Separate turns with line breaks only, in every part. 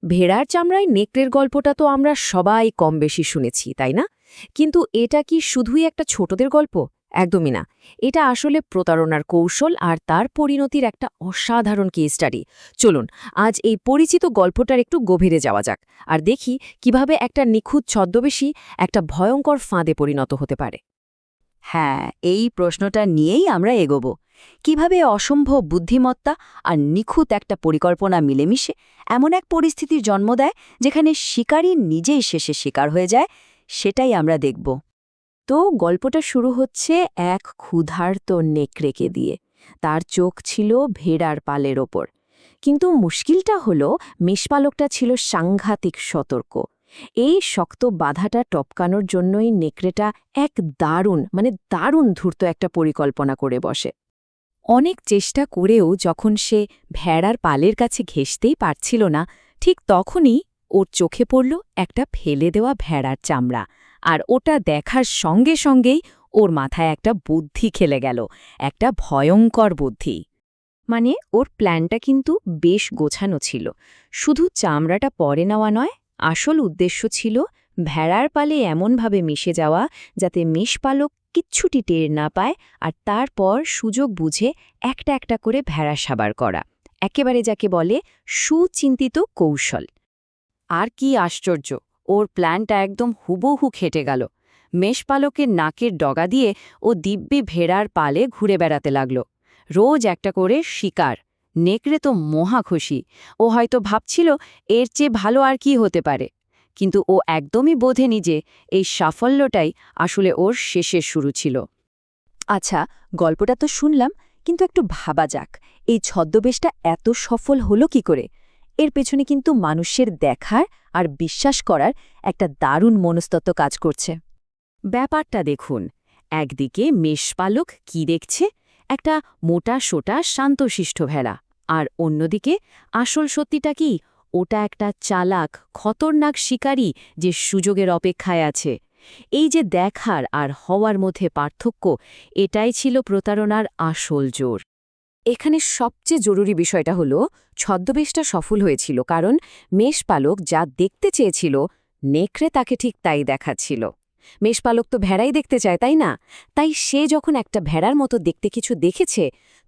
ভেড়ার চামড়ায় নেকড়ের গল্পটা তো আমরা সবাই কম বেশি শুনেছি, তাই না? কিন্তু এটা কি শুধুই একটা ছোটদের গল্প? একদমই না। এটা আসলে প্রতারণার কৌশল আর তার পরিণতির একটা অসাধারণ কেস স্টাডি। চলুন আজ এই পরিচিত গল্পটার একটু গভীরে যাওয়া যাক আর দেখি কিভাবে একটা নিখুঁত ছদ্মবেশী একটা ভয়ঙ্কর ফাঁদে পরিণত হতে পারে।
হ্যাঁ, এই প্রশ্নটা নিয়েই আমরা এগোব। কিভাবে অসম্ভব বুদ্ধিমত্তা আর নিখুঁত একটা পরিকল্পনা মিলেমিশে এমন এক পরিস্থিতির জন্ম দেয় যেখানে শিকারী নিজেই শেষে শিকার হয়ে যায়, সেটাই আমরা দেখব।
তো গল্পটা শুরু হচ্ছে এক ক্ষুধার্ত নেকড়েকে দিয়ে। তার চোখ ছিল ভেড়ার পালের ওপর। কিন্তু মুশকিলটা হলো মেষপালকটা ছিল সাংঘাতিক সতর্ক। এই শক্ত বাধাটা টপকানোর জন্যই নেকড়েটা এক দারুণ ধূর্ত একটা পরিকল্পনা করে বসে। অনেক চেষ্টা করেও যখন সে ভেড়ার পালের কাছে ঘেঁষতেই পারছিল না, ঠিক তখনই ওর চোখে পড়ল একটা ফেলে দেওয়া ভেড়ার চামড়া। আর ওটা দেখার সঙ্গে সঙ্গেই ওর মাথায় একটা বুদ্ধি খেলে গেল, একটা ভয়ঙ্কর বুদ্ধি। মানে ওর প্ল্যানটা কিন্তু বেশ গোছানো ছিল। শুধু চামড়াটা পরে নেওয়া নয়, আসল উদ্দেশ্য ছিল ভেড়ার পালে এমনভাবে মিশে যাওয়া যাতে মেষপালক কিচ্ছুটি টের না পায়, আর তারপর সুযোগ বুঝে একটা একটা করে ভেড়া সাবার করা। একেবারে যাকে বলে সুচিন্তিত কৌশল।
আর কি আশ্চর্য, ওর প্ল্যানটা একদম হুবহু খেটে গেল। মেষপালকের নাকের ডগা দিয়ে ও দিব্যি ভেড়ার পালে ঘুরে বেড়াতে লাগল। রোজ একটা করে শিকার। নেকড়ে তো মহা খুশি। ও হয়তো ভাবছিল এর চেয়ে ভালো আর কি হতে পারে। কিন্তু ও একদমই বোঝেনি যে এই সাফল্যটাই আসলে ওর শেষের শুরু ছিল।
আচ্ছা, গল্পটা তো শুনলাম, কিন্তু একটু ভাবা যাক, এই ছদ্মবেশটা এত সফল হলো কি করে? এর পেছনে কিন্তু মানুষের দেখার আর বিশ্বাস করার একটা দারুণ মনস্তত্ত্ব কাজ করছে। ব্যাপারটা দেখুন, একদিকে মেষপালক কি দেখছে, একটা মোটা-সোটা শান্তশিষ্ট ভেড়া, আর অন্যদিকে আসল সত্যিটা কি, ওটা একটা চালাক খতরনাক শিকারী যে সুযোগের অপেক্ষায় আছে। এই যে দেখার আর হওয়ার মধ্যে পার্থক্য, এটাই ছিল প্রতারণার আসল জোর। এখানে সবচেয়ে জরুরি বিষয়টা হলো ছদ্মবেশটা সফল হয়েছিল কারণ মেষপালক যা দেখতে চেয়েছিল, নেকড়ে তাকে ঠিক তাই দেখাচ্ছিল। মেষপালক তো ভেড়াই দেখতে চায়, তাই না? তাই সে যখন একটা ভেড়ার মতো দেখতে কিছু দেখেছে,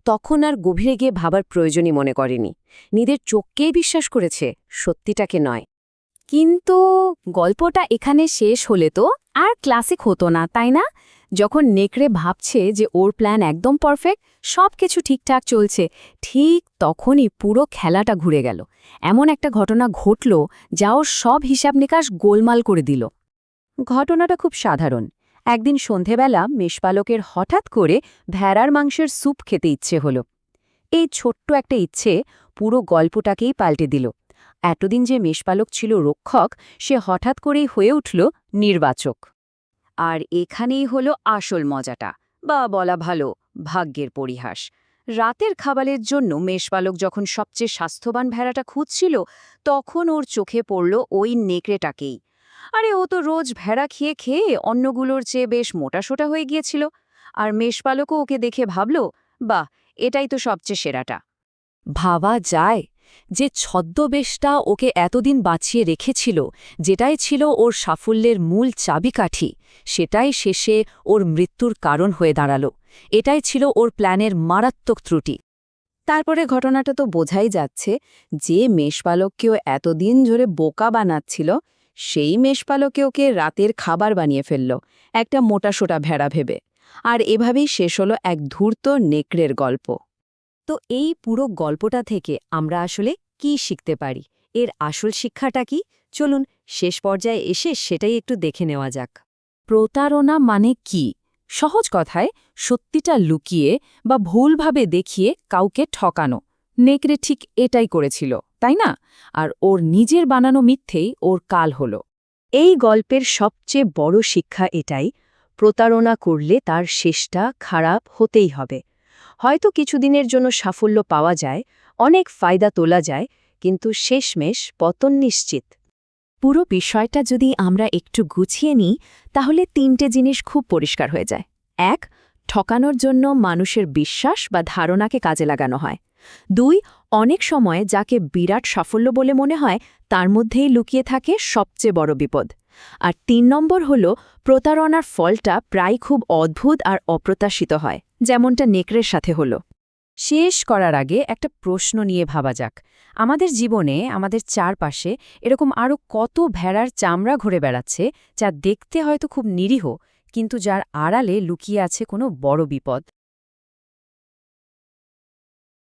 তখন আর গভীরে গিয়ে ভাবার প্রয়োজনই মনে করেনি। নিজের চোখকেই বিশ্বাস করেছে, সত্যিটাকে নয়। কিন্তু গল্পটা এখানে শেষ হলে তো আর ক্লাসিক হতো না, তাই না? যখন নেকড়ে ভাবছে যে ওর প্ল্যান একদম পারফেক্ট, সব কিছু ঠিকঠাক চলছে, ঠিক তখনই পুরো খেলাটা ঘুরে গেল। এমন একটা ঘটনা ঘটল যা ওর সব হিসাব নিকাশ গোলমাল করে দিল। ঘটনাটা খুব সাধারণ। একদিন সন্ধেবেলা মেষপালকের হঠাৎ করে ভেড়ার মাংসের স্যুপ খেতে ইচ্ছে হল। এই ছোট্ট একটা ইচ্ছে পুরো গল্পটাকেই পাল্টে দিল। এতদিন যে মেষপালক ছিল রক্ষক, সে হঠাৎ করেই হয়ে উঠল নির্বাচক।
আর এখানেই হলো আসল মজাটা, বা বলা ভালো ভাগ্যের পরিহাস। রাতের খাবারের জন্য মেষপালক যখন সবচেয়ে স্বাস্থ্যবান ভেড়াটা খুঁজছিল, তখন ওর চোখে পড়ল ওই নেকড়েটাকেই। আরে ও তো রোজ ভেড়া খেয়ে খেয়ে অন্যগুলোর চেয়ে বেশ মোটাসোটা হয়ে গিয়েছিল। আর মেষপালকও ওকে দেখে ভাবল, বাহ, এটাই তো সবচেয়ে সেরাটা।
ভাবা যায় যে ছদ্মবেশটা ওকে এতদিন বাঁচিয়ে রেখেছিল, যেটাই ছিল ওর সাফল্যের মূল চাবিকাঠি, সেটাই শেষে ওর মৃত্যুর কারণ হয়ে দাঁড়াল। এটাই ছিল ওর প্ল্যানের মারাত্মক ত্রুটি। তারপরে ঘটনাটা তো বোঝাই যাচ্ছে, যে মেষপালককেও এতদিন ধরে বোকা বানাচ্ছিল, সেই মেষপালকে ওকে রাতের খাবার বানিয়ে ফেলল, একটা মোটাসোটা ভেড়া ভেবে। আর এভাবেই শেষ হলো এক ধূর্ত নেকড়ের গল্প। তো এই পুরো গল্পটা থেকে আমরা আসলে কি শিখতে পারি? এর আসল শিক্ষাটা কি? চলুন শেষ পর্যায়ে এসে সেটাই একটু দেখে নেওয়া যাক। প্রতারণা মানে কি? সহজ কথায়, সত্যিটা লুকিয়ে বা ভুলভাবে দেখিয়ে কাউকে ঠকানো। নেকড়ে ঠিক এটাই করেছিল, তাই না? আর ওর নিজের বানানো মিথ্যেই ওর কাল হল। এই গল্পের সবচেয়ে বড় শিক্ষা এটাই, প্রতারণা করলে তার শেষটা খারাপ হতেই হবে। হয়তো কিছুদিনের জন্য সাফল্য পাওয়া যায়, অনেক ফায়দা তোলা যায়, কিন্তু শেষমেশ পতন নিশ্চিত। পুরো বিষয়টা যদি আমরা একটু গুছিয়ে নিই, তাহলে 3টে জিনিস খুব পরিষ্কার হয়ে যায়। 1. ঠকানোর জন্য মানুষের বিশ্বাস বা ধারণাকে কাজে লাগানো হয়। 2. অনেক সময় যাকে বিরাট সাফল্য বলে মনে হয় তার মধ্যেই লুকিয়ে থাকে সবচেয়ে বড় বিপদ। আর ৩ নম্বর হল প্রতারণার ফলটা প্রায় খুব অদ্ভুত আর অপ্রত্যাশিত হয়, যেমনটা নেকড়ের সাথে হলো। শেষ করার আগে একটা প্রশ্ন নিয়ে ভাবা যাক, আমাদের জীবনে আমাদের চারপাশে এরকম আরও কত ভেড়ার চামড়া ঘুরে বেড়াচ্ছে যা দেখতে হয়তো খুব নিরীহ, কিন্তু যার আড়ালে লুকিয়ে আছে কোনো বড় বিপদ।